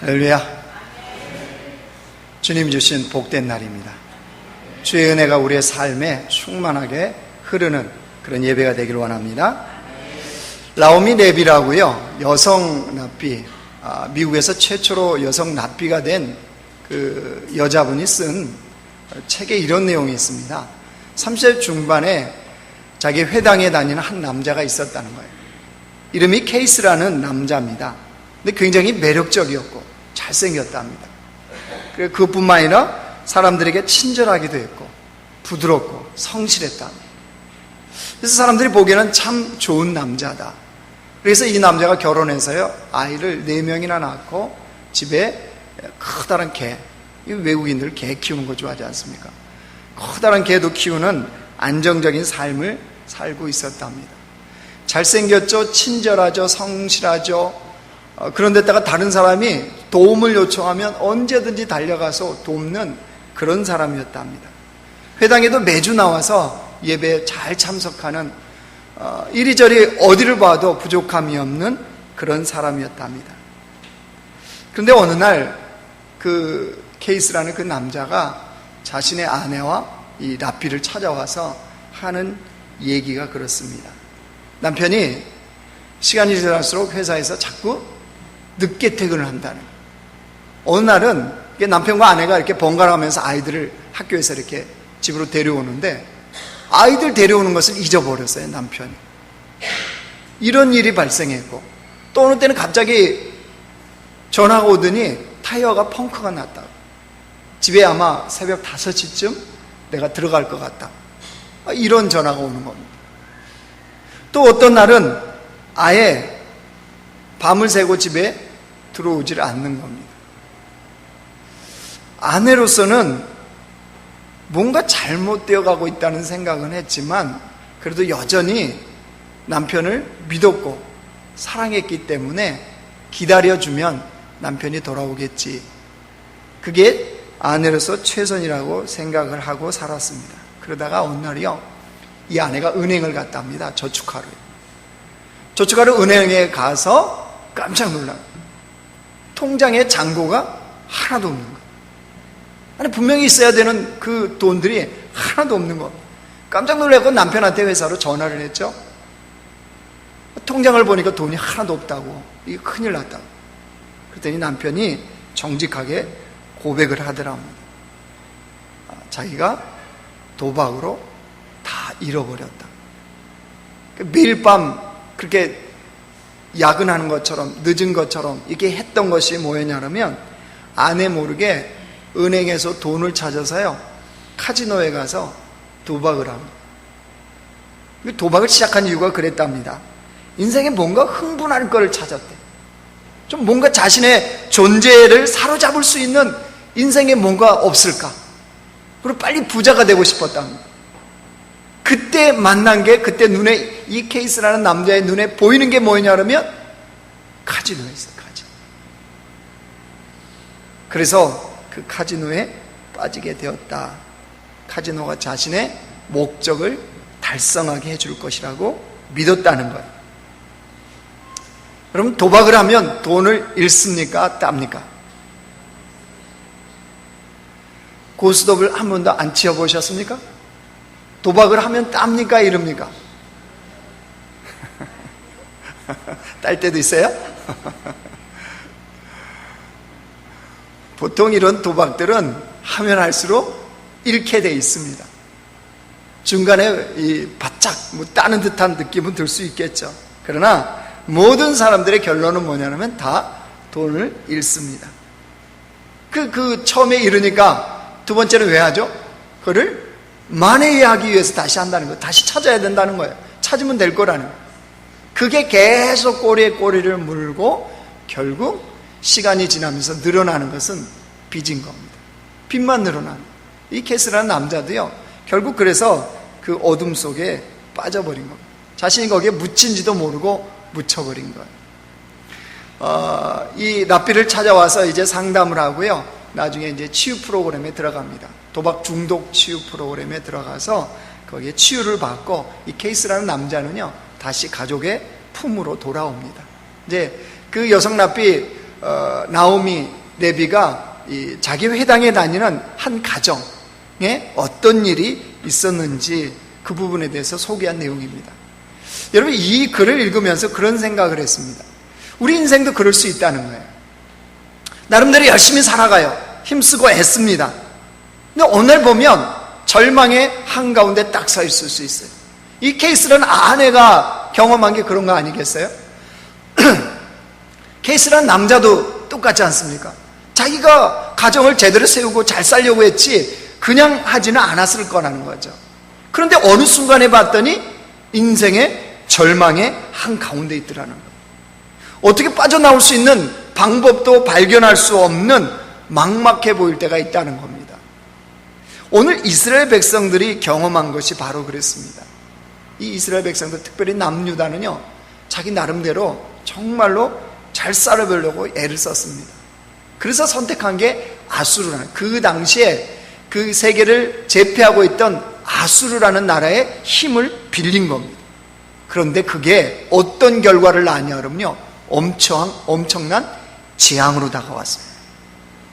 할렐루야. 주님 주신 복된 날입니다. 주의 은혜가 우리의 삶에 충만하게 흐르는 그런 예배가 되기를 원합니다. 라오미 레비라고요, 여성 랍비, 미국에서 최초로 여성 랍비가 된 그 여자분이 쓴 책에 이런 내용이 있습니다. 30대 중반에 자기 회당에 다니는 한 남자가 있었다는 거예요. 이름이 케이스라는 남자입니다. 근데 굉장히 매력적이었고 잘생겼답니다. 그것뿐만 아니라 사람들에게 친절하기도 했고 부드럽고 성실했답니다. 그래서 사람들이 보기에는 참 좋은 남자다. 그래서 이 남자가 결혼해서요, 아이를 4명이나 낳고 집에 커다란 개, 외국인들 개 키우는 거 좋아하지 않습니까? 커다란 개도 키우는 안정적인 삶을 살고 있었답니다. 잘생겼죠, 친절하죠, 성실하죠. 그런데다가 다른 사람이 도움을 요청하면 언제든지 달려가서 돕는 그런 사람이었답니다. 회당에도 매주 나와서 예배에 잘 참석하는, 이리저리 어디를 봐도 부족함이 없는 그런 사람이었답니다. 그런데 어느 날 그 케이스라는 그 남자가 자신의 아내와 이 랍비를 찾아와서 하는 얘기가 그렇습니다. 남편이 시간이 지날수록 회사에서 자꾸 늦게 퇴근을 한다는 거예요. 어느 날은 남편과 아내가 이렇게 번갈아가면서 아이들을 학교에서 이렇게 집으로 데려오는데 아이들 데려오는 것을 잊어버렸어요, 남편이. 이런 일이 발생했고, 또 어느 때는 갑자기 전화가 오더니 타이어가 펑크가 났다. 집에 아마 새벽 5시쯤 내가 들어갈 것 같다. 이런 전화가 오는 겁니다. 또 어떤 날은 아예 밤을 새고 집에 들어오질 않는 겁니다. 아내로서는 뭔가 잘못되어 가고 있다는 생각은 했지만 그래도 여전히 남편을 믿었고 사랑했기 때문에 기다려주면 남편이 돌아오겠지. 그게 아내로서 최선이라고 생각을 하고 살았습니다. 그러다가 어느 날이요, 이 아내가 은행을 갔다 합니다. 저축하러 은행에 가서 깜짝 놀라요. 통장에 잔고가 하나도 없는 거예요. 아니, 분명히 있어야 되는 그 돈들이 하나도 없는 거. 깜짝 놀라고 남편한테 회사로 전화를 했죠. 통장을 보니까 돈이 하나도 없다고. 이거 큰일 났다고. 그랬더니 남편이 정직하게 고백을 하더랍니다. 자기가 도박으로 다 잃어버렸다. 매일 밤 그렇게 야근하는 것처럼, 늦은 것처럼 이렇게 했던 것이 뭐였냐면 아내 모르게 은행에서 돈을 찾아서요, 카지노에 가서 도박을 합니다. 도박을 시작한 이유가 그랬답니다. 인생에 뭔가 흥분할 거를 찾았대. 좀 뭔가 자신의 존재를 사로잡을 수 있는 인생에 뭔가 없을까? 그리고 빨리 부자가 되고 싶었답니다. 그때 만난 게, 그때 눈에, 이 케이스라는 남자의 눈에 보이는 게 뭐냐면 카지노였어요, 카지노. 그래서 그 카지노에 빠지게 되었다. 카지노가 자신의 목적을 달성하게 해줄 것이라고 믿었다는 거예요. 그럼 도박을 하면 돈을 잃습니까? 땁니까? 고스톱을 한 번도 안 치어보셨습니까? 도박을 하면 땁니까? 이럽니까? 딸 때도 있어요? 보통 이런 도박들은 하면 할수록 잃게 돼 있습니다. 중간에 이 바짝 따는 듯한 느낌은 들 수 있겠죠. 그러나 모든 사람들의 결론은 뭐냐면 다 돈을 잃습니다. 처음에 잃으니까 두 번째는 왜 하죠? 그거를 만회하기 위해서 다시 한다는 거예요. 다시 찾아야 된다는 거예요. 찾으면 될 거라는 거예요. 그게 계속 꼬리에 꼬리를 물고 결국 시간이 지나면서 늘어나는 것은 빚인 겁니다. 빚만 늘어나는 거예요. 이 케이스라는 남자도요, 결국 그래서 그 어둠 속에 빠져버린 겁니다. 자신이 거기에 묻힌지도 모르고 묻혀버린 거예요. 이 랍비를 찾아와서 이제 상담을 하고요, 나중에 이제 치유 프로그램에 들어갑니다. 도박 중독 치유 프로그램에 들어가서 거기에 치유를 받고 이 케이스라는 남자는요, 다시 가족의 품으로 돌아옵니다. 이제 그 여성 랍비 나오미 레비가 자기 회당에 다니는 한 가정에 어떤 일이 있었는지 그 부분에 대해서 소개한 내용입니다. 여러분, 이 글을 읽으면서 그런 생각을 했습니다. 우리 인생도 그럴 수 있다는 거예요. 나름대로 열심히 살아가요. 힘쓰고 애씁니다. 근데 오늘 보면 절망의 한가운데 딱 서 있을 수 있어요. 이 케이스는 아내가 경험한 게 그런 거 아니겠어요? 케이스란 남자도 똑같지 않습니까? 자기가 가정을 제대로 세우고 잘 살려고 했지 그냥 하지는 않았을 거라는 거죠. 그런데 어느 순간에 봤더니 인생의 절망의 한가운데 있더라는 거예요. 어떻게 빠져나올 수 있는 방법도 발견할 수 없는 막막해 보일 때가 있다는 겁니다. 오늘 이스라엘 백성들이 경험한 것이 바로 그랬습니다. 이 이스라엘 백성들, 특별히 남유다는요, 자기 나름대로 정말로 잘 살아보려고 애를 썼습니다. 그래서 선택한 게 아수르라는, 그 당시에 그 세계를 제패하고 있던 아수르라는 나라의 힘을 빌린 겁니다. 그런데 그게 어떤 결과를 낳았냐 그러면요, 엄청난 재앙으로 다가왔어요.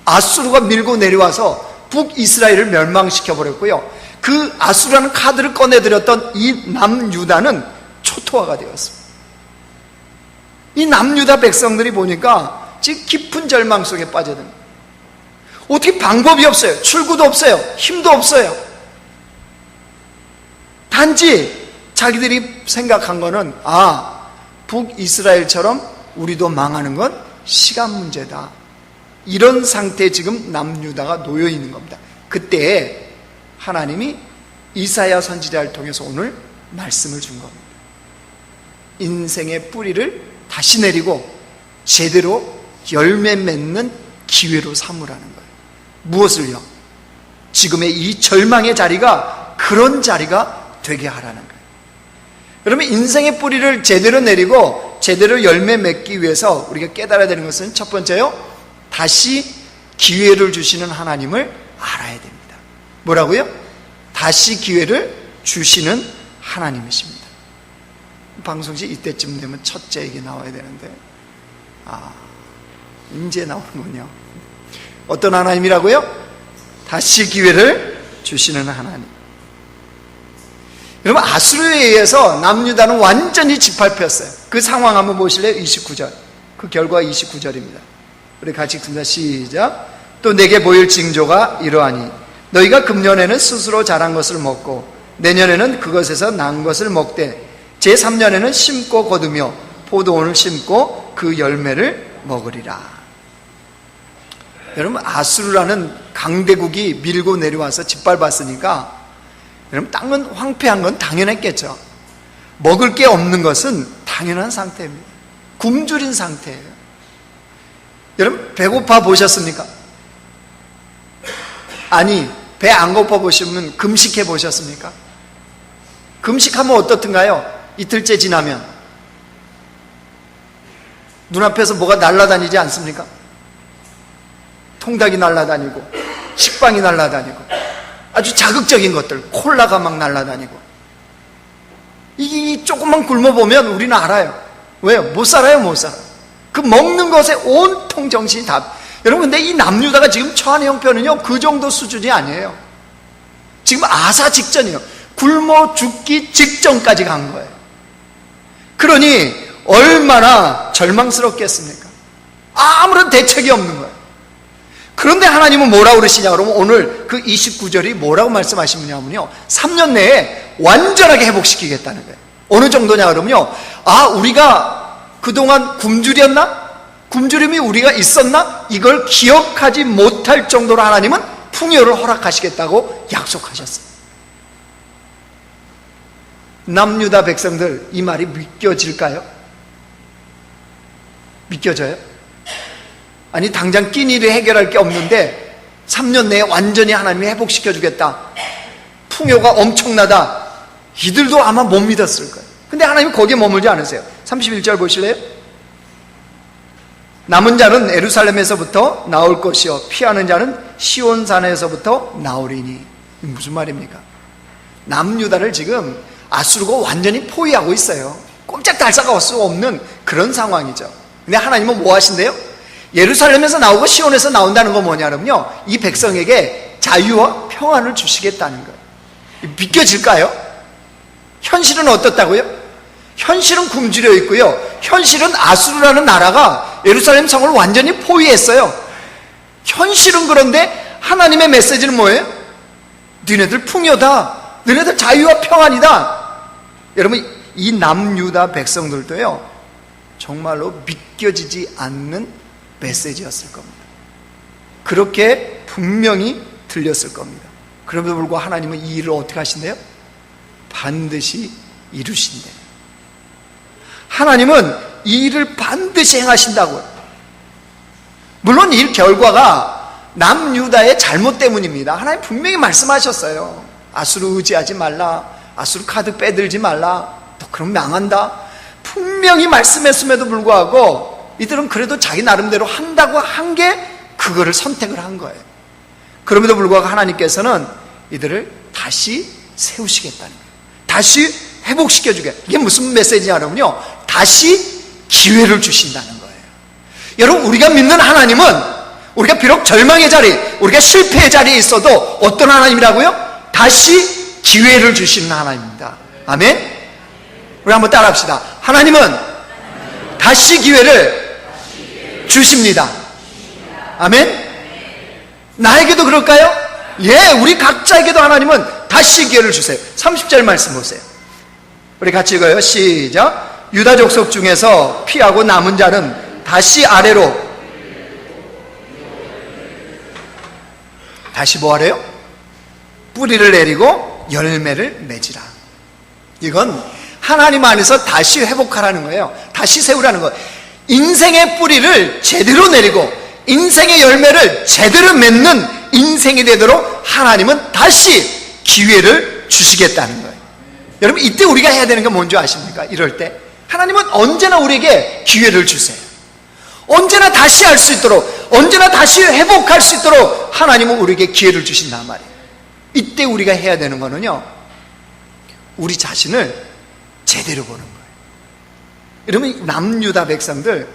아수르가 밀고 내려와서 북이스라엘을 멸망시켜버렸고요, 그 아수르라는 카드를 꺼내들였던 이 남유다는 초토화가 되었습니다. 이 남유다 백성들이 보니까 지금 깊은 절망 속에 빠져듭니다. 어떻게 방법이 없어요. 출구도 없어요. 힘도 없어요. 단지 자기들이 생각한 거는, 북이스라엘처럼 우리도 망하는 건 시간 문제다. 이런 상태에 지금 남유다가 놓여 있는 겁니다. 그때 하나님이 이사야 선지자를 통해서 오늘 말씀을 준 겁니다. 인생의 뿌리를 다시 내리고 제대로 열매 맺는 기회로 삼으라는 거예요. 무엇을요? 지금의 이 절망의 자리가 그런 자리가 되게 하라는 거예요. 여러분, 인생의 뿌리를 제대로 내리고 제대로 열매 맺기 위해서 우리가 깨달아야 되는 것은 첫 번째요, 다시 기회를 주시는 하나님을 알아야 됩니다. 뭐라고요? 다시 기회를 주시는 하나님이십니다. 방송시 이때쯤 되면 첫째 얘기 나와야 되는데, 이제 나오는군요. 어떤 하나님이라고요? 다시 기회를 주시는 하나님. 여러분, 아수르에 의해서 남유다는 완전히 짓밟혔어요. 그 상황 한번 보실래요? 29절. 그 결과 29절입니다. 우리 같이 읽습니다. 시작. 또 내게 보일 징조가 이러하니 너희가 금년에는 스스로 자란 것을 먹고 내년에는 그것에서 난 것을 먹되 제3년에는 심고 거두며 포도원을 심고 그 열매를 먹으리라. 여러분, 아수르라는 강대국이 밀고 내려와서 짓밟았으니까 여러분, 땅은 황폐한 건 당연했겠죠. 먹을 게 없는 것은 당연한 상태입니다. 굶주린 상태예요. 여러분, 배고파 보셨습니까? 아니, 배 안 고파 보시면 금식해 보셨습니까? 금식하면 어떻든가요? 이틀째 지나면 눈앞에서 뭐가 날아다니지 않습니까? 통닭이 날아다니고 식빵이 날아다니고 아주 자극적인 것들, 콜라가 막 날아다니고. 이 조금만 굶어보면 우리는 알아요. 왜요? 못 살아요, 못 살아. 그 먹는 것에 온통 정신이 다. 여러분, 근데 이 남유다가 지금 처한 형편은요, 그 정도 수준이 아니에요. 지금 아사 직전이에요. 굶어 죽기 직전까지 간 거예요. 그러니 얼마나 절망스럽겠습니까? 아무런 대책이 없는 거예요. 그런데 하나님은 뭐라고 그러시냐 그러면 오늘 그 29절이 뭐라고 말씀하시냐면요, 3년 내에 완전하게 회복시키겠다는 거예요. 어느 정도냐 그러면요, 우리가 그동안 굶주렸나? 굶주림이 우리가 있었나? 이걸 기억하지 못할 정도로 하나님은 풍요를 허락하시겠다고 약속하셨어요. 남유다 백성들, 이 말이 믿겨질까요? 믿겨져요? 아니, 당장 끼니를 해결할 게 없는데 3년 내에 완전히 하나님이 회복시켜주겠다, 풍요가 엄청나다, 이들도 아마 못 믿었을 거예요. 근데 하나님은 거기에 머물지 않으세요. 31절 보실래요? 남은 자는 예루살렘에서부터 나올 것이요 피하는 자는 시온산에서부터 나오리니. 무슨 말입니까? 남유다를 지금 아수르가 완전히 포위하고 있어요. 꼼짝달싹할 수 없는 그런 상황이죠. 근데 하나님은 뭐 하신대요? 예루살렘에서 나오고 시온에서 나온다는 건 뭐냐면요, 이 백성에게 자유와 평안을 주시겠다는 거예요. 믿겨질까요? 현실은 어떻다고요? 현실은 굶주려 있고요, 현실은 아수르라는 나라가 예루살렘 성을 완전히 포위했어요. 현실은 그런데 하나님의 메시지는 뭐예요? 너네들 풍요다, 너네들 자유와 평안이다. 여러분, 이 남유다 백성들도요, 정말로 믿겨지지 않는 메시지였을 겁니다. 그렇게 분명히 들렸을 겁니다. 그럼에도 불구하고 하나님은 이 일을 어떻게 하신대요? 반드시 이루신대요. 하나님은 이 일을 반드시 행하신다고요. 물론 이 결과가 남유다의 잘못 때문입니다. 하나님 분명히 말씀하셨어요. 아수르 의지하지 말라, 아수르 카드 빼들지 말라, 너 그럼 망한다, 분명히 말씀했음에도 불구하고 이들은 그래도 자기 나름대로 한다고 한 게 그거를 선택을 한 거예요. 그럼에도 불구하고 하나님께서는 이들을 다시 세우시겠다는 거예요. 다시 회복시켜주게. 이게 무슨 메시지냐면요, 다시 기회를 주신다는 거예요. 여러분, 우리가 믿는 하나님은 우리가 비록 절망의 자리, 우리가 실패의 자리에 있어도 어떤 하나님이라고요? 다시 기회를 주시는 하나님입니다. 아멘? 우리 한번 따라합시다. 하나님은 다시 기회를 주십니다. 아멘? 나에게도 그럴까요? 예, 우리 각자에게도 하나님은 다시 기회를 주세요. 30절 말씀 보세요. 우리 같이 읽어요. 시작. 유다 족속 중에서 피하고 남은 자는 다시 아래로, 다시 뭐 하래요? 뿌리를 내리고 열매를 맺으라. 이건 하나님 안에서 다시 회복하라는 거예요. 다시 세우라는 거예요. 인생의 뿌리를 제대로 내리고 인생의 열매를 제대로 맺는 인생이 되도록 하나님은 다시 기회를 주시겠다는 거예요. 여러분, 이때 우리가 해야 되는 게 뭔지 아십니까? 이럴 때 하나님은 언제나 우리에게 기회를 주세요. 언제나 다시 할 수 있도록, 언제나 다시 회복할 수 있도록 하나님은 우리에게 기회를 주신단 말이에요. 이때 우리가 해야 되는 거는요, 우리 자신을 제대로 보는 거예요. 여러분, 남유다 백성들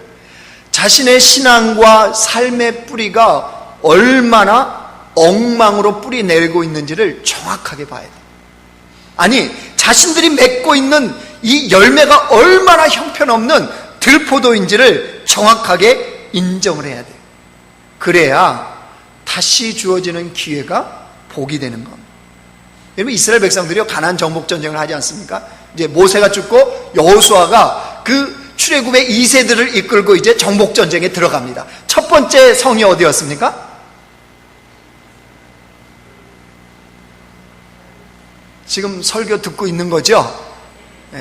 자신의 신앙과 삶의 뿌리가 얼마나 엉망으로 뿌리 내리고 있는지를 정확하게 봐야 돼요. 아니, 자신들이 맺고 있는 이 열매가 얼마나 형편없는 들포도인지를 정확하게 인정을 해야 돼요. 그래야 다시 주어지는 기회가 복이 되는 겁니다. 여러분, 이스라엘 백성들이요, 가나안 정복 전쟁을 하지 않습니까? 이제 모세가 죽고 여호수아가 그 출애굽의 2세들을 이끌고 이제 정복 전쟁에 들어갑니다. 첫 번째 성이 어디였습니까? 지금 설교 듣고 있는 거죠?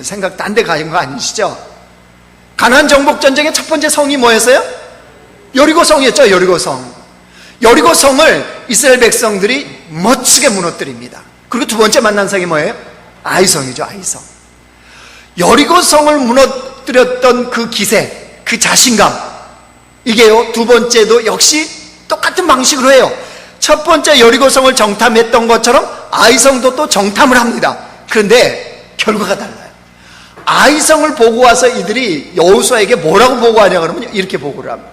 생각 딴 데 가신 거 아니시죠? 가나안 정복 전쟁의 첫 번째 성이 뭐였어요? 여리고성이었죠. 여리고성. 여리고성을 이스라엘 백성들이 멋지게 무너뜨립니다. 그리고 두 번째 만난 성이 뭐예요? 아이성이죠. 아이성. 여리고성을 무너뜨렸던 그 기세, 그 자신감, 이게요, 두 번째도 역시 똑같은 방식으로 해요. 첫 번째 여리고성을 정탐했던 것처럼 아이성도 또 정탐을 합니다. 그런데 결과가 달라요. 아이성을 보고 와서 이들이 여호수아에게 뭐라고 보고하냐 그러면 이렇게 보고를 합니다.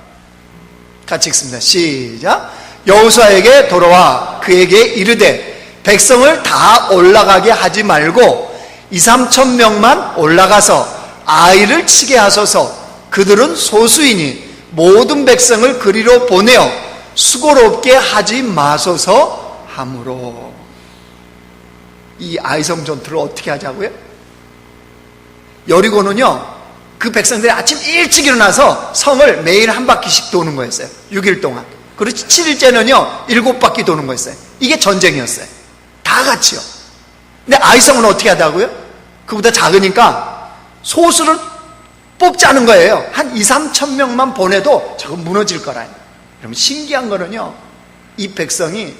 같이 읽습니다. 시작. 여호수아에게 돌아와 그에게 이르되 백성을 다 올라가게 하지 말고 2-3천 명만 올라가서 아이를 치게 하소서. 그들은 소수이니 모든 백성을 그리로 보내어 수고롭게 하지 마소서 하므로. 이 아이성 전투를 어떻게 하자고요? 여리고는요, 그 백성들이 아침 일찍 일어나서 성을 매일 한 바퀴씩 도는 거였어요. 6일 동안. 그리고 7일째는요 7바퀴 도는 거였어요. 이게 전쟁이었어요. 다 같이요. 근데 아이성은 어떻게 하다고요? 그보다 작으니까 소수를 뽑자는 거예요. 한 2-3천 명만 보내도 저거 무너질 거라. 그러면 신기한 거는요, 이 백성이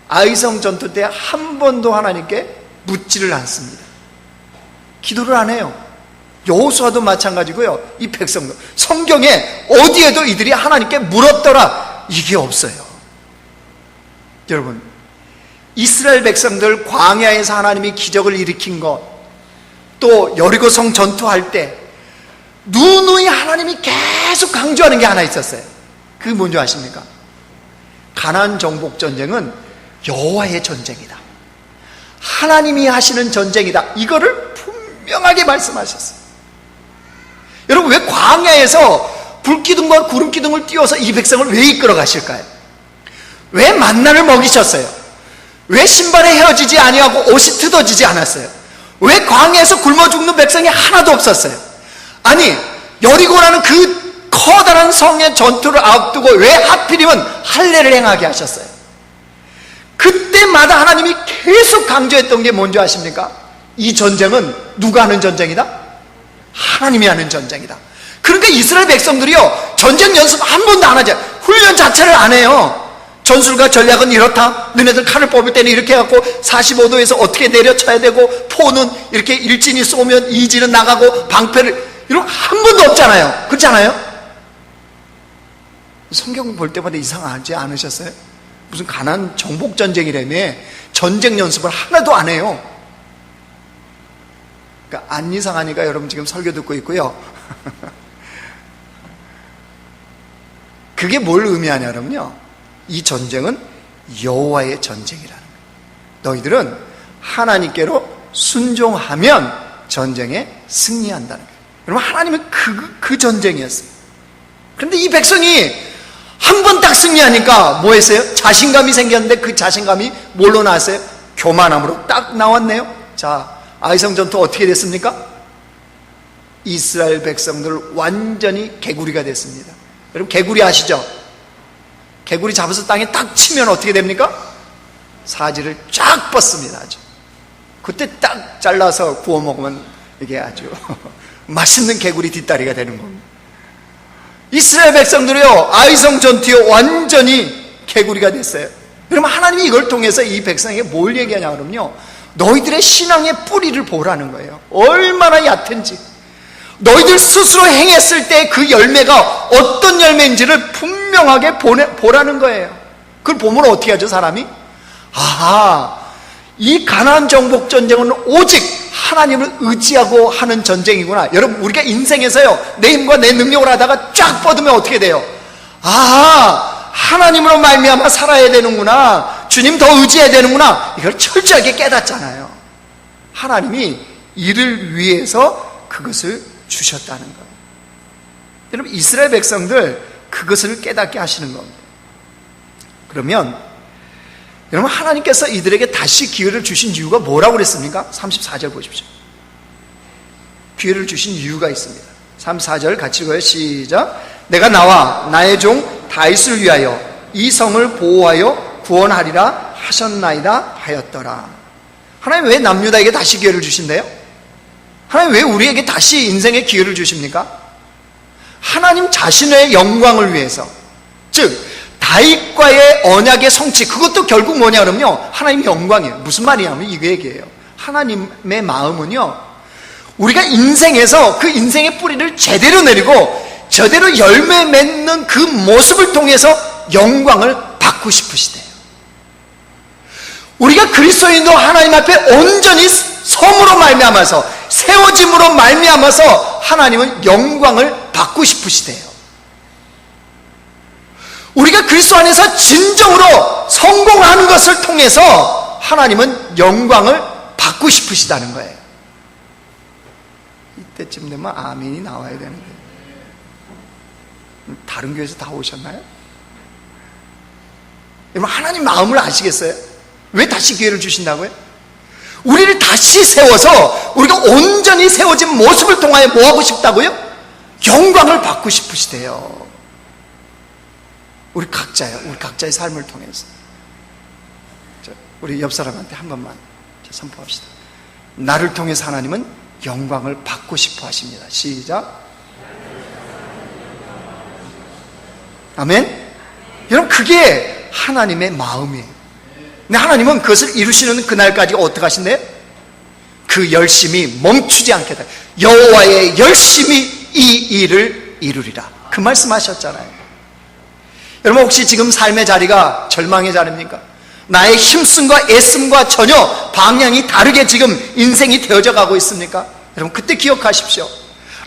아이성 전투 때 한 번도 하나님께 묻지를 않습니다. 기도를 안 해요. 여호수아도 마찬가지고요, 이 백성도. 성경에 어디에도 이들이 하나님께 물었더라, 이게 없어요. 여러분, 이스라엘 백성들 광야에서 하나님이 기적을 일으킨 것, 또 여리고성 전투할 때 누누이 하나님이 계속 강조하는 게 하나 있었어요. 그게 뭔지 아십니까? 가나안 정복 전쟁은 여호와의 전쟁이다, 하나님이 하시는 전쟁이다, 이거를 분명하게 말씀하셨어요. 여러분, 왜 광야에서 불기둥과 구름기둥을 띄워서 이 백성을 왜 이끌어 가실까요? 왜 만나를 먹이셨어요? 왜 신발에 헤어지지 아니하고 옷이 뜯어지지 않았어요? 왜 광야에서 굶어 죽는 백성이 하나도 없었어요? 아니, 여리고라는 그 커다란 성의 전투를 앞두고 왜 하필이면 할례를 행하게 하셨어요? 그때마다 하나님이 계속 강조했던 게 뭔지 아십니까? 이 전쟁은 누가 하는 전쟁이다? 하나님이 하는 전쟁이다. 그러니까 이스라엘 백성들이요, 전쟁 연습 한 번도 안 하죠. 훈련 자체를 안 해요. 전술과 전략은 이렇다, 너네들 칼을 뽑을 때는 이렇게 해갖고 45도에서 어떻게 내려쳐야 되고, 포는 이렇게 일진이 쏘면 이진은 나가고, 방패를, 이런 거 한 번도 없잖아요. 그렇지 않아요? 성경 볼 때마다 이상하지 않으셨어요? 무슨 가나안 정복 전쟁이라며 전쟁 연습을 하나도 안 해요. 그러니까 안 이상하니까 여러분 지금 설교 듣고 있고요. 그게 뭘 의미하냐면요, 이 전쟁은 여호와의 전쟁이라는 거예요. 너희들은 하나님께로 순종하면 전쟁에 승리한다는 거예요. 여러분, 하나님은 그 전쟁이었어요. 그런데 이 백성이 한 번 딱 승리하니까 뭐 했어요? 자신감이 생겼는데 그 자신감이 뭘로 나왔어요? 교만함으로 딱 나왔네요. 자, 아이성 전투 어떻게 됐습니까? 이스라엘 백성들 완전히 개구리가 됐습니다. 여러분, 개구리 아시죠? 개구리 잡아서 땅에 딱 치면 어떻게 됩니까? 사지를 쫙 뻗습니다. 아주. 그때 딱 잘라서 구워 먹으면 이게 아주 맛있는 개구리 뒷다리가 되는 겁니다. 이스라엘 백성들이요, 아이성 전투에 완전히 개구리가 됐어요. 여러분, 하나님이 이걸 통해서 이 백성에게 뭘 얘기하냐 그러면요, 너희들의 신앙의 뿌리를 보라는 거예요. 얼마나 얕은지. 너희들 스스로 행했을 때 그 열매가 어떤 열매인지를 분명하게 보라는 거예요. 그걸 보면 어떻게 하죠, 사람이? 아하, 이 가나안 정복 전쟁은 오직 하나님을 의지하고 하는 전쟁이구나. 여러분, 우리가 인생에서요, 내 힘과 내 능력을 하다가 쫙 뻗으면 어떻게 돼요? 아하, 하나님으로 말미암아 살아야 되는구나, 주님 더 의지해야 되는구나, 이걸 철저하게 깨닫잖아요. 하나님이 이를 위해서 그것을 주셨다는 거예요. 여러분, 이스라엘 백성들 그것을 깨닫게 하시는 겁니다. 그러면 여러분, 하나님께서 이들에게 다시 기회를 주신 이유가 뭐라고 그랬습니까? 34절 보십시오. 기회를 주신 이유가 있습니다. 34절 같이 읽어요. 시작. 내가 나와 나의 종 다윗을 위하여 이 성을 보호하여 구원하리라 하셨나이다 하였더라. 하나님 왜 남유다에게 다시 기회를 주신대요? 하나님 왜 우리에게 다시 인생의 기회를 주십니까? 하나님 자신의 영광을 위해서, 즉 다윗과의 언약의 성취, 그것도 결국 뭐냐 그러면요, 하나님의 영광이에요. 무슨 말이냐면 이거 얘기예요. 하나님의 마음은요, 우리가 인생에서 그 인생의 뿌리를 제대로 내리고 제대로 열매 맺는 그 모습을 통해서 영광을 받고 싶으시대요. 우리가 그리스도인도 하나님 앞에 온전히 섬으로 말미암아서, 세워짐으로 말미암아서 하나님은 영광을 받고 싶으시대요. 우리가 그리스도 안에서 진정으로 성공하는 것을 통해서 하나님은 영광을 받고 싶으시다는 거예요. 이때쯤 되면 아멘이 나와야 되는데, 다른 교회에서 다 오셨나요? 여러분, 하나님 마음을 아시겠어요? 왜 다시 기회를 주신다고요? 우리를 다시 세워서 우리가 온전히 세워진 모습을 통하여 뭐 하고 싶다고요? 영광을 받고 싶으시대요. 우리 각자요, 우리 각자의 삶을 통해서. 우리 옆 사람한테 한 번만 선포합시다. 나를 통해서 하나님은 영광을 받고 싶어 하십니다. 시작. 아멘. 여러분, 그게 하나님의 마음이에요. 근데 하나님은 그것을 이루시는 그날까지 어떻게 하신대요? 그 열심이 멈추지 않겠다. 여호와의 열심이 이 일을 이루리라, 그 말씀하셨잖아요. 여러분, 혹시 지금 삶의 자리가 절망의 자리입니까? 나의 힘씀과 애씀과 전혀 방향이 다르게 지금 인생이 되어져 가고 있습니까? 여러분, 그때 기억하십시오.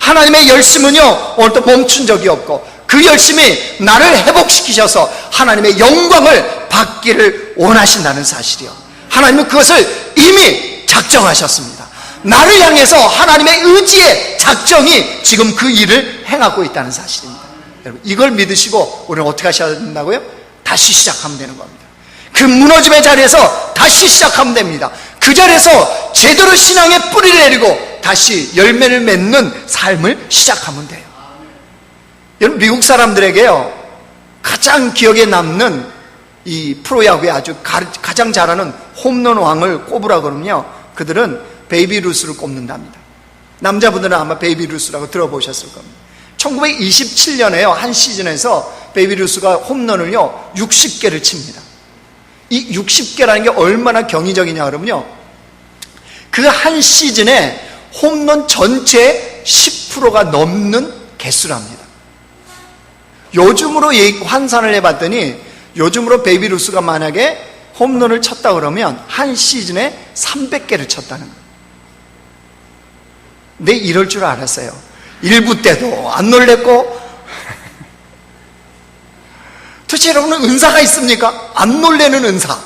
하나님의 열심은요, 오늘도 멈춘 적이 없고 그 열심이 나를 회복시키셔서 하나님의 영광을 받기를 원하신다는 사실이요. 하나님은 그것을 이미 작정하셨습니다. 나를 향해서 하나님의 의지의 작정이 지금 그 일을 행하고 있다는 사실입니다. 여러분, 이걸 믿으시고 우리는 어떻게 하셔야 된다고요? 다시 시작하면 되는 겁니다. 그 무너짐의 자리에서 다시 시작하면 됩니다. 그 자리에서 제대로 신앙의 뿌리를 내리고 다시 열매를 맺는 삶을 시작하면 돼요. 여러분, 미국 사람들에게요, 가장 기억에 남는 이 프로야구에 아주 가장 잘하는 홈런 왕을 꼽으라 그러면요, 그들은 베이비 루스를 꼽는답니다. 남자분들은 아마 베이비 루스라고 들어보셨을 겁니다. 1927년에요 한 시즌에서 베이비 루스가 홈런을요 60개를 칩니다. 이 60개라는 게 얼마나 경이적이냐 그러면요, 그 한 시즌에 홈런 전체의 10%가 넘는 개수랍니다. 요즘으로 환산을 해봤더니 요즘으로 베이비 루스가 만약에 홈런을 쳤다 그러면 한 시즌에 300개를 쳤다는 거예요. 근데 이럴 줄 알았어요. 1부 때도 안 놀랬고. 도대체 여러분은 은사가 있습니까? 안 놀래는 은사.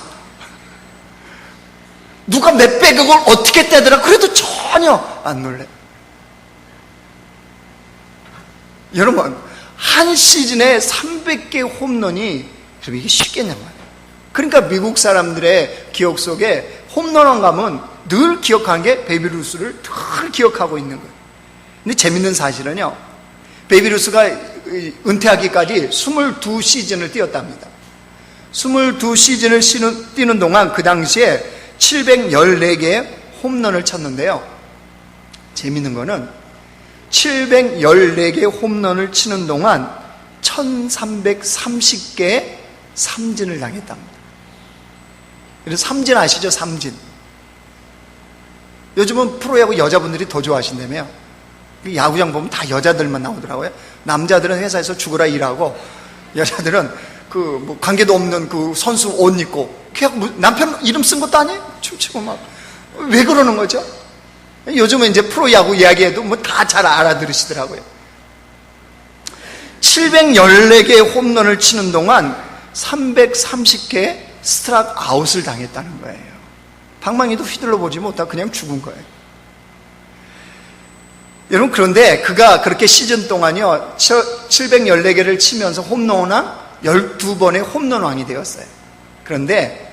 누가 몇 배 그걸 어떻게 떼더라 그래도 전혀 안 놀래. 여러분, 한 시즌에 300개 홈런이 그럼 이게 쉽겠냔 말이에요. 그러니까 미국 사람들의 기억 속에 홈런왕 가면 늘 기억하는 게 베이비 루스를 늘 기억하고 있는 거예요. 근데 재밌는 사실은요, 베이비 루스가 은퇴하기까지 22시즌을 뛰었답니다. 22시즌을 뛰는 동안 그 당시에 714개의 홈런을 쳤는데요, 재밌는 거는 714개의 홈런을 치는 동안 1330개의 삼진을 당했답니다. 그래서 삼진 아시죠? 삼진. 요즘은 프로야구 여자분들이 더 좋아하신다며요. 야구장 보면 다 여자들만 나오더라고요. 남자들은 회사에서 죽으라 일하고, 여자들은 뭐 관계도 없는 그 선수 옷 입고, 남편 이름 쓴 것도 아니에요? 춤추고 막. 왜 그러는 거죠? 요즘은 이제 프로야구 이야기해도 뭐 다 잘 알아들으시더라고요. 714개의 홈런을 치는 동안 330개의 스트라이크 아웃을 당했다는 거예요. 방망이도 휘둘러 보지 못하고 그냥 죽은 거예요. 여러분, 그런데 그가 그렇게 시즌 동안요 714개를 치면서 홈런왕 12번의 홈런왕이 되었어요. 그런데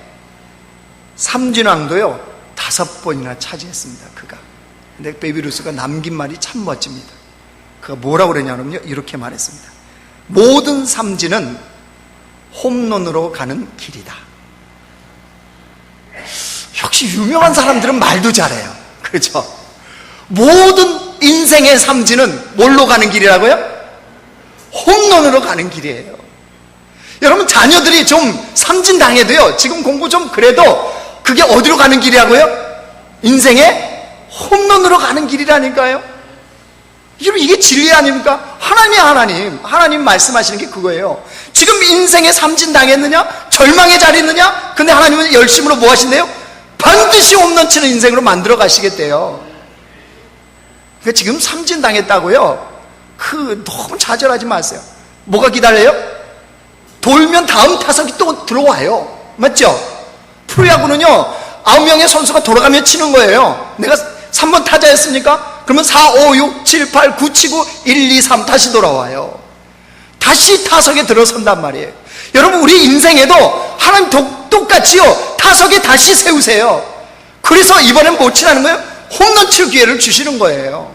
삼진왕도요 5번이나 차지했습니다. 그가. 근데 베이비 루스가 남긴 말이 참 멋집니다. 그가 뭐라고 그러냐면요, 이렇게 말했습니다. 모든 삼진은 홈런으로 가는 길이다. 역시 유명한 사람들은 말도 잘해요. 그렇죠? 모든 인생의 삼진은 뭘로 가는 길이라고요? 홈런으로 가는 길이에요. 여러분, 자녀들이 좀 삼진 당해도요, 지금 공부 좀 그래도 그게 어디로 가는 길이라고요? 인생의 홈런으로 가는 길이라니까요. 여러분, 이게 진리 아닙니까? 하나님 말씀하시는 게 그거예요. 지금 인생에 삼진 당했느냐? 절망의 자리 있느냐? 근데 하나님은 열심으로 뭐 하신대요? 반드시 홈런 치는 인생으로 만들어 가시겠대요. 그러니까 지금 삼진 당했다고요, 너무 좌절하지 마세요. 뭐가 기다려요? 돌면 다음 타석이 또 들어와요. 맞죠? 프로야구는요 9명의 선수가 돌아가며 치는 거예요. 내가 3번 타자였습니까? 그러면 4, 5, 6, 7, 8, 9 치고 1, 2, 3 다시 돌아와요. 다시 타석에 들어선단 말이에요. 여러분, 우리 인생에도 하나님 똑같이요 타석에 다시 세우세요. 그래서 이번엔 못 치라는 거예요? 홈런 칠 기회를 주시는 거예요.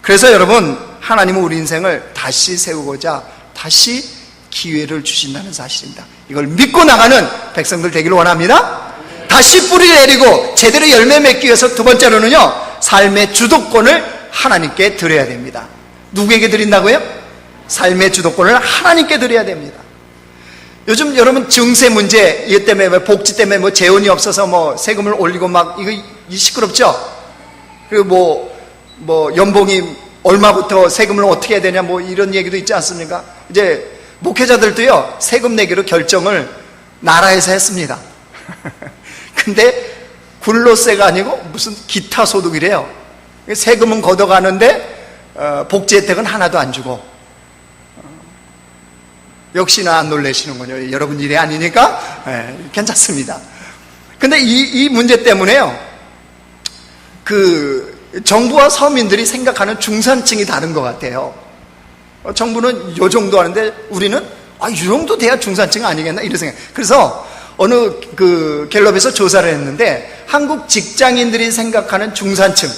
그래서 여러분, 하나님은 우리 인생을 다시 세우고자 다시 기회를 주신다는 사실입니다. 이걸 믿고 나가는 백성들 되기를 원합니다. 다시 뿌리를 내리고 제대로 열매 맺기 위해서 두 번째로는요, 삶의 주도권을 하나님께 드려야 됩니다. 누구에게 드린다고요? 삶의 주도권을 하나님께 드려야 됩니다. 요즘 여러분 증세 문제, 이것 때문에 복지 때문에 뭐 재원이 없어서 뭐 세금을 올리고 막 이거 시끄럽죠? 그리고 뭐 연봉이 얼마부터 세금을 어떻게 해야 되냐 뭐 이런 얘기도 있지 않습니까? 이제 목회자들도요 세금 내기로 결정을 나라에서 했습니다. 근데 굴로세가 아니고 무슨 기타 소득이래요. 세금은 걷어가는데 복지 혜택은 하나도 안 주고, 역시나 안 놀라시는군요. 여러분 일이 아니니까 괜찮습니다. 근데 이 문제 때문에요, 그 정부와 서민들이 생각하는 중산층이 다른 것 같아요. 정부는 요 정도 하는데 우리는 이 정도 돼야 중산층 아니겠나 이런 생각. 그래서 어느 그 갤럽에서 조사를 했는데 한국 직장인들이 생각하는 중산층은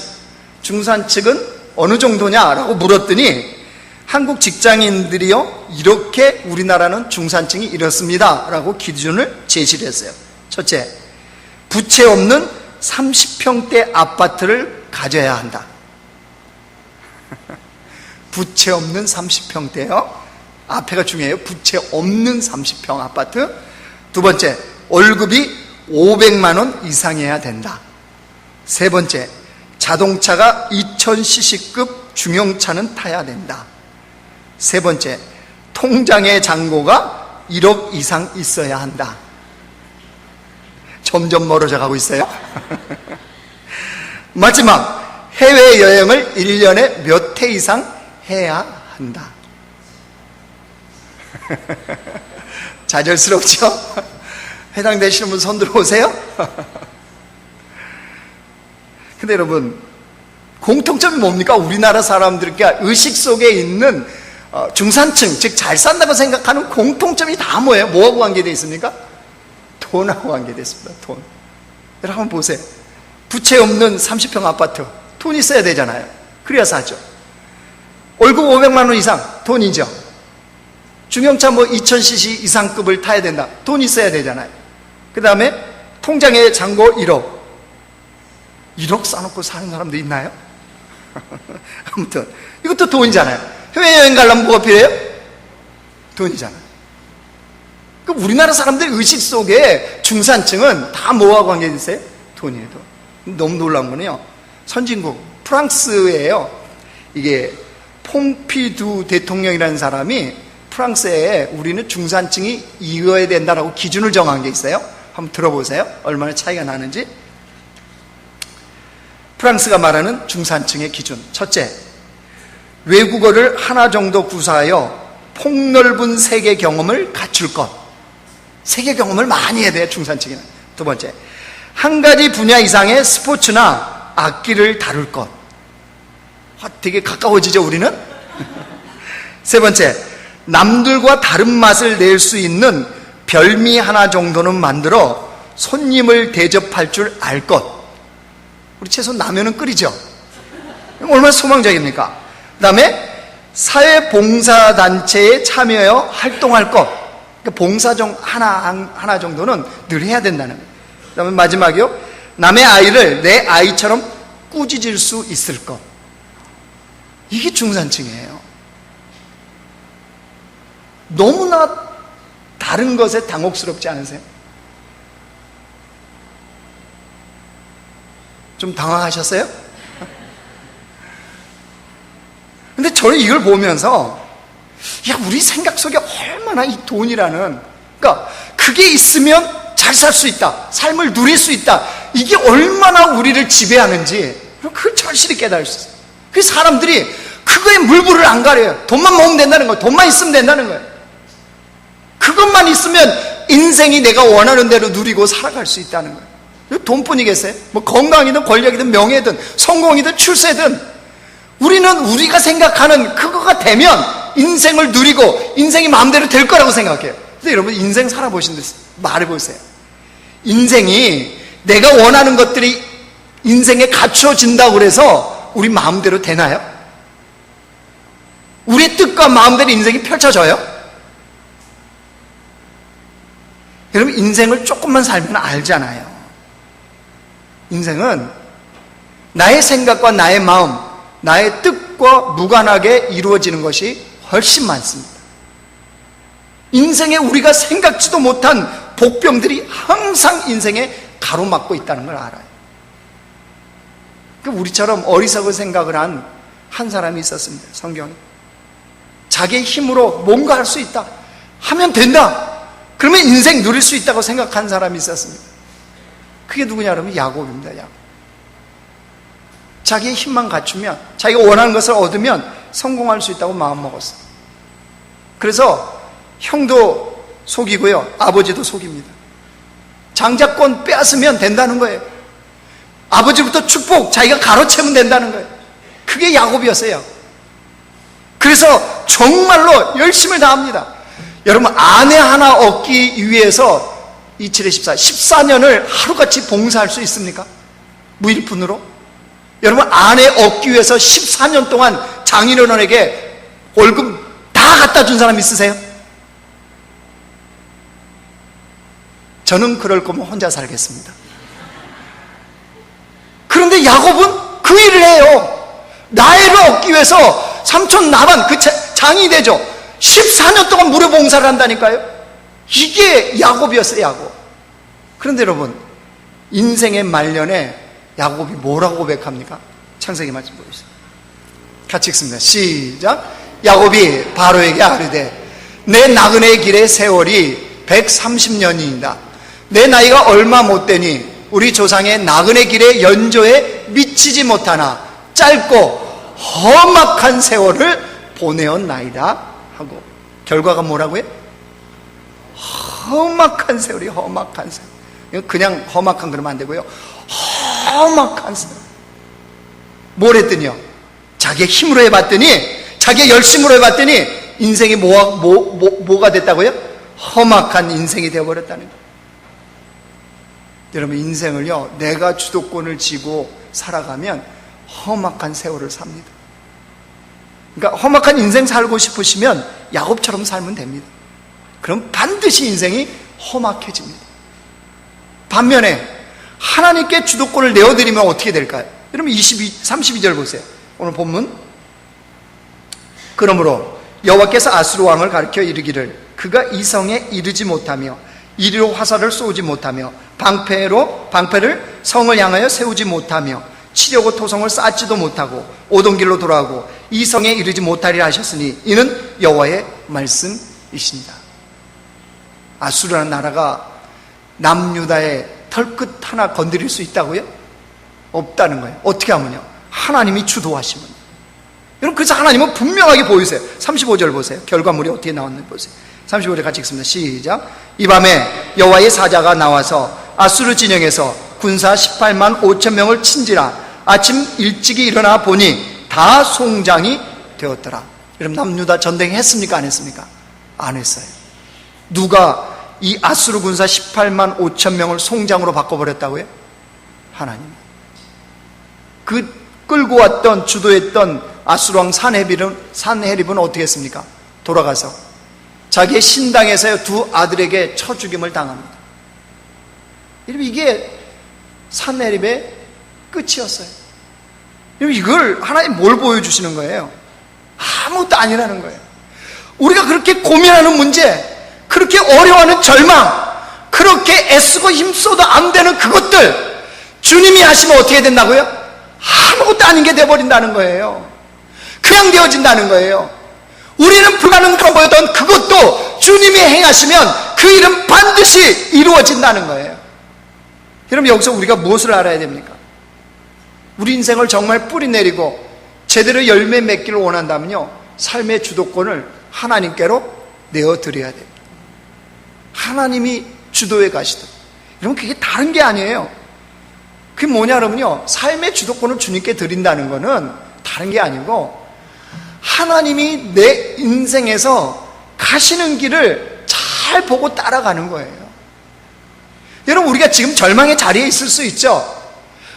어느 정도냐라고 물었더니 한국 직장인들이요, 이렇게 우리나라는 중산층이 이렇습니다 라고 기준을 제시를 했어요. 첫째, 부채 없는 30평대 아파트를 가져야 한다. 부채 없는 30평대요. 앞에가 중요해요. 부채 없는 30평 아파트. 두 번째, 월급이 500만 원 이상이어야 된다. 세 번째, 자동차가 2000cc급 중형차는 타야 된다. 세 번째, 통장의 잔고가 1억 이상 있어야 한다. 점점 멀어져 가고 있어요. 마지막, 해외여행을 1년에 몇 회 이상 해야 한다. 좌절스럽죠? 해당되시는 분 손 들어오세요? 근데 여러분, 공통점이 뭡니까? 우리나라 사람들께 의식 속에 있는 중산층, 즉 잘 산다고 생각하는 공통점이 다 뭐예요? 뭐하고 관계되어 있습니까? 돈하고 관계되어 있습니다. 돈. 여러분 한번 보세요. 부채 없는 30평 아파트, 돈 있어야 되잖아요. 그래야 사죠. 월급 500만 원 이상, 돈이죠. 중형차 2000cc 이상급을 타야 된다. 돈 있어야 되잖아요. 그 다음에 통장에 잔고 1억. 1억 싸놓고 사는 사람도 있나요? 아무튼 이것도 돈이잖아요. 해외여행 가려면 뭐가 필요해요? 돈이잖아요. 그럼 우리나라 사람들 의식 속에 중산층은 다 뭐하고 관계가 있어요? 돈이에요. 돈. 너무 놀라운 거는요, 선진국 프랑스예요. 이게 퐁피두 대통령이라는 사람이 프랑스에 우리는 중산층이 이어야 된다라고 기준을 정한 게 있어요. 한번 들어보세요. 얼마나 차이가 나는지. 프랑스가 말하는 중산층의 기준. 첫째, 외국어를 하나 정도 구사하여 폭넓은 세계 경험을 갖출 것. 세계 경험을 많이 해야 돼요, 중산층이는. 두 번째, 한 가지 분야 이상의 스포츠나 악기를 다룰 것. 되게 가까워지죠, 우리는? 세 번째, 남들과 다른 맛을 낼 수 있는 별미 하나 정도는 만들어 손님을 대접할 줄 알 것. 우리 최소 라면은 끓이죠. 얼마나 소망적입니까? 그 다음에 사회봉사단체에 참여하여 활동할 것. 그러니까 봉사정 하나 정도는 늘 해야 된다는 거예요. 그 다음에 마지막이요, 남의 아이를 내 아이처럼 꾸짖을 수 있을 것. 이게 중산층이에요. 너무나 다른 것에 당혹스럽지 않으세요? 좀 당황하셨어요? 근데 저는 이걸 보면서, 우리 생각 속에 얼마나 이 돈이라는, 그러니까 그게 있으면 잘 살 수 있다, 삶을 누릴 수 있다, 이게 얼마나 우리를 지배하는지 그걸 절실히 깨달을 수 있어요. 그 사람들이 그거에 물불을 안 가려요. 돈만 모으면 된다는 거예요. 돈만 있으면 된다는 거예요. 그것만 있으면 인생이 내가 원하는 대로 누리고 살아갈 수 있다는 거예요. 돈뿐이겠어요? 건강이든 권력이든 명예든 성공이든 출세든, 우리는 우리가 생각하는 그거가 되면 인생을 누리고 인생이 마음대로 될 거라고 생각해요. 근데 여러분, 인생 살아보신 듯 말해보세요. 인생이 내가 원하는 것들이 인생에 갖춰진다고 그래서 우리 마음대로 되나요? 우리의 뜻과 마음대로 인생이 펼쳐져요? 여러분, 인생을 조금만 살면 알잖아요. 인생은 나의 생각과 나의 마음, 나의 뜻과 무관하게 이루어지는 것이 훨씬 많습니다. 인생에 우리가 생각지도 못한 복병들이 항상 인생에 가로막고 있다는 걸 알아요. 우리처럼 어리석은 생각을 한 사람이 있었습니다. 성경에. 자기의 힘으로 뭔가 할 수 있다, 하면 된다, 그러면 인생 누릴 수 있다고 생각한 사람이 있었습니다. 그게 누구냐 그러면 야곱입니다. 야곱. 자기의 힘만 갖추면, 자기가 원하는 것을 얻으면 성공할 수 있다고 마음먹었어요. 그래서 형도 속이고요, 아버지도 속입니다. 장자권 빼앗으면 된다는 거예요. 아버지부터 축복 자기가 가로채면 된다는 거예요. 그게 야곱이었어요. 그래서 정말로 열심을 다합니다. 여러분, 아내 하나 얻기 위해서 27에 14년을 하루같이 봉사할 수 있습니까? 무일푼으로? 여러분, 아내 얻기 위해서 14년 동안 장인어른에게 월급 다 갖다 준 사람 있으세요? 저는 그럴 거면 혼자 살겠습니다. 그런데 야곱은 그 일을 해요. 나이를 얻기 위해서 삼촌 나반, 그 장이 되죠. 14년 동안 무료 봉사를 한다니까요. 이게 야곱이었어요, 야곱. 그런데 여러분, 인생의 말년에 야곱이 뭐라고 고백합니까? 창세기 말씀 보시죠. 같이 읽습니다. 시작. 야곱이 바로에게 아뢰되 내 나그네의 길의 세월이 130년이니이다. 내 나이가 얼마 못 되니 우리 조상의 나그네 길의 연조에 미치지 못하나 짧고 험악한 세월을 보내었나이다 하고, 결과가 뭐라고요? 험악한 세월이, 험악한 세월. 그냥 험악한 그러면 안 되고요, 험악한 세월. 뭘 했더니요, 자기의 힘으로 해봤더니, 자기의 열심으로 해봤더니 인생이 뭐가 됐다고요? 험악한 인생이 되어버렸다는 거예요. 여러분, 인생을요, 내가 주도권을 쥐고 살아가면 험악한 세월을 삽니다. 그러니까 험악한 인생 살고 싶으시면 야곱처럼 살면 됩니다. 그럼 반드시 인생이 험악해집니다. 반면에 하나님께 주도권을 내어드리면 어떻게 될까요? 여러분, 32절 보세요. 오늘 본문. 그러므로 여호와께서 아수르 왕을 가리켜 이르기를 그가 이 성에 이르지 못하며 이리로 화살을 쏘지 못하며 방패를 성을 향하여 세우지 못하며 치려고 토성을 쌓지도 못하고 오던 길로 돌아가고 이 성에 이르지 못하리라 하셨으니 이는 여호와의 말씀이십니다. 아수르라는 나라가 남유다의 털끝 하나 건드릴 수 있다고요? 없다는 거예요. 어떻게 하면요? 하나님이 주도하시면. 여러분, 그래서 하나님은 분명하게 보이세요. 35절 보세요. 결과물이 어떻게 나왔는지 보세요. 35절 같이 읽습니다. 시작. 이 밤에 여호와의 사자가 나와서 아수르 진영에서 군사 18만 5천 명을 친지라 아침 일찍이 일어나 보니 다 송장이 되었더라. 여러분, 남유다 전쟁했습니까? 안 했습니까? 안 했어요. 누가 이 아수르 군사 18만 5천 명을 송장으로 바꿔버렸다고요? 하나님. 그 끌고 왔던, 주도했던 아수르 왕 산헤립은 어떻게 했습니까? 돌아가서 자기의 신당에서 두 아들에게 쳐 죽임을 당합니다. 이게 산헤립의 끝이었어요. 이걸 하나님 뭘 보여주시는 거예요? 아무것도 아니라는 거예요. 우리가 그렇게 고민하는 문제, 그렇게 어려워하는 절망, 그렇게 애쓰고 힘써도 안 되는 그것들, 주님이 하시면 어떻게 된다고요? 아무것도 아닌 게 돼버린다는 거예요. 그냥 되어진다는 거예요. 우리는 불가능하다고 보였던 그것도 주님이 행하시면 그 일은 반드시 이루어진다는 거예요. 여러분, 여기서 우리가 무엇을 알아야 됩니까? 우리 인생을 정말 뿌리 내리고 제대로 열매 맺기를 원한다면요, 삶의 주도권을 하나님께로 내어드려야 됩니다. 하나님이 주도해 가시도록. 여러분, 그게 다른 게 아니에요. 그게 뭐냐 그러면요, 삶의 주도권을 주님께 드린다는 거는 다른 게 아니고 하나님이 내 인생에서 가시는 길을 잘 보고 따라가는 거예요. 여러분, 우리가 지금 절망의 자리에 있을 수 있죠.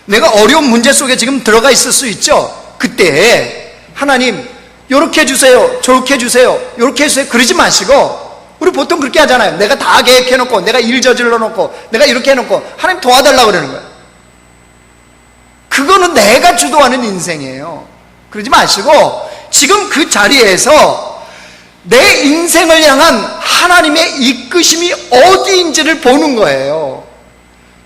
내가 어려운 문제 속에 지금 들어가 있을 수 있죠. 그때 하나님 요렇게 해주세요, 저렇게 해주세요, 요렇게 해주세요 그러지 마시고, 우리 보통 그렇게 하잖아요. 내가 다 계획해놓고, 내가 일 저질러 놓고, 내가 이렇게 해놓고 하나님 도와달라고 그러는 거예요. 그거는 내가 주도하는 인생이에요. 그러지 마시고 지금 그 자리에서 내 인생을 향한 하나님의 이끄심이 어디인지를 보는 거예요.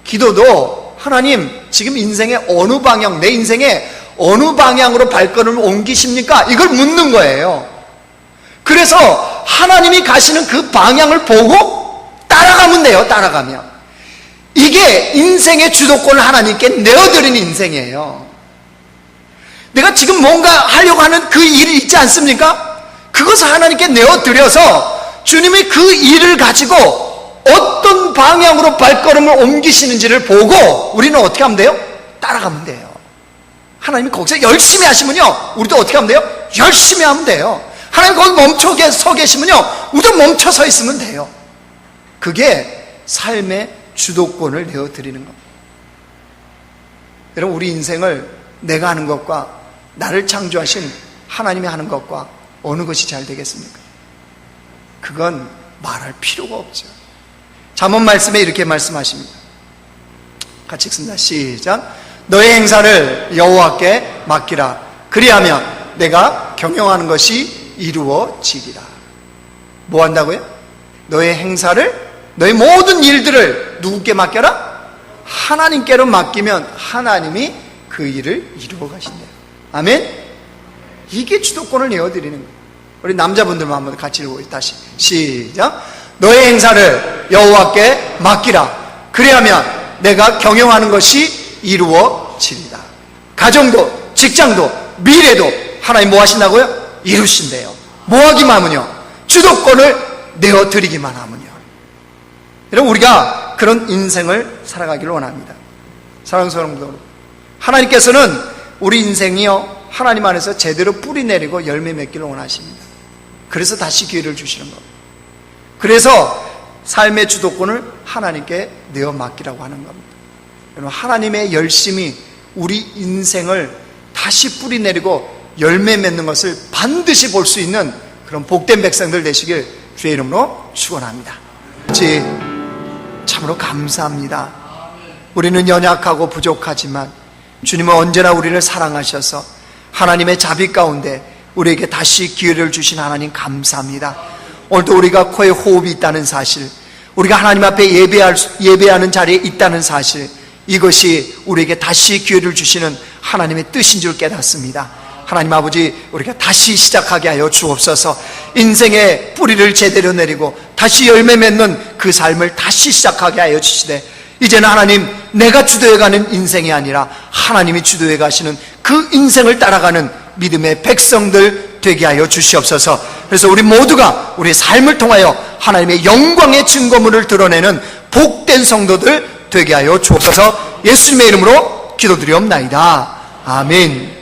기도도 하나님 지금 인생의 어느 방향, 내 인생의 어느 방향으로 발걸음을 옮기십니까? 이걸 묻는 거예요. 그래서 하나님이 가시는 그 방향을 보고 따라가면 돼요. 따라가면. 이게 인생의 주도권을 하나님께 내어드리는 인생이에요. 내가 지금 뭔가 하려고 하는 그 일이 있지 않습니까? 그것을 하나님께 내어드려서 주님이 그 일을 가지고 어떤 방향으로 발걸음을 옮기시는지를 보고 우리는 어떻게 하면 돼요? 따라가면 돼요. 하나님이 거기서 열심히 하시면요, 우리도 어떻게 하면 돼요? 열심히 하면 돼요. 하나님 거기 멈춰 서 계시면요, 우리도 멈춰 서 있으면 돼요. 그게 삶의 주도권을 내어드리는 겁니다. 여러분, 우리 인생을 내가 하는 것과 나를 창조하신 하나님이 하는 것과 어느 것이 잘 되겠습니까? 그건 말할 필요가 없죠. 잠언 말씀에 이렇게 말씀하십니다. 같이 읽습니다. 시작. 너의 행사를 여호와께 맡기라. 그리하면 내가 경영하는 것이 이루어지리라. 뭐 한다고요? 너의 행사를, 너의 모든 일들을 누구께 맡겨라? 하나님께로 맡기면 하나님이 그 일을 이루어 가신대요. 아멘? 이게 주도권을 내어드리는 거예요. 우리 남자분들만 한번 같이 읽어보죠. 다시 시작. 너의 행사를 여호와께 맡기라. 그리하면 내가 경영하는 것이 이루어지리라. 가정도 직장도 미래도 하나님 뭐 하신다고요? 이루신대요. 뭐 하기만 하면요? 주도권을 내어드리기만 하면요. 여러분, 우리가 그런 인생을 살아가기를 원합니다. 사랑하는 성도 여러분, 하나님께서는 우리 인생이요, 하나님 안에서 제대로 뿌리 내리고 열매 맺기를 원하십니다. 그래서 다시 기회를 주시는 겁니다. 그래서 삶의 주도권을 하나님께 내어 맡기라고 하는 겁니다. 여러분, 하나님의 열심이 우리 인생을 다시 뿌리 내리고 열매 맺는 것을 반드시 볼 수 있는 그런 복된 백성들 되시길 주의 이름으로 축원합니다. 참으로 감사합니다. 우리는 연약하고 부족하지만 주님은 언제나 우리를 사랑하셔서 하나님의 자비 가운데 우리에게 다시 기회를 주신 하나님 감사합니다. 오늘도 우리가 코에 호흡이 있다는 사실, 우리가 하나님 앞에 예배하는 자리에 있다는 사실, 이것이 우리에게 다시 기회를 주시는 하나님의 뜻인 줄 깨닫습니다. 하나님 아버지, 우리가 다시 시작하게 하여 주옵소서. 인생의 뿌리를 제대로 내리고 다시 열매 맺는 그 삶을 다시 시작하게 하여 주시되, 이제는 하나님, 내가 주도해가는 인생이 아니라 하나님이 주도해 가시는 그 인생을 따라가는 믿음의 백성들 되게 하여 주시옵소서. 그래서 우리 모두가 우리의 삶을 통하여 하나님의 영광의 증거물을 드러내는 복된 성도들 되게 하여 주옵소서. 예수님의 이름으로 기도드리옵나이다. 아멘.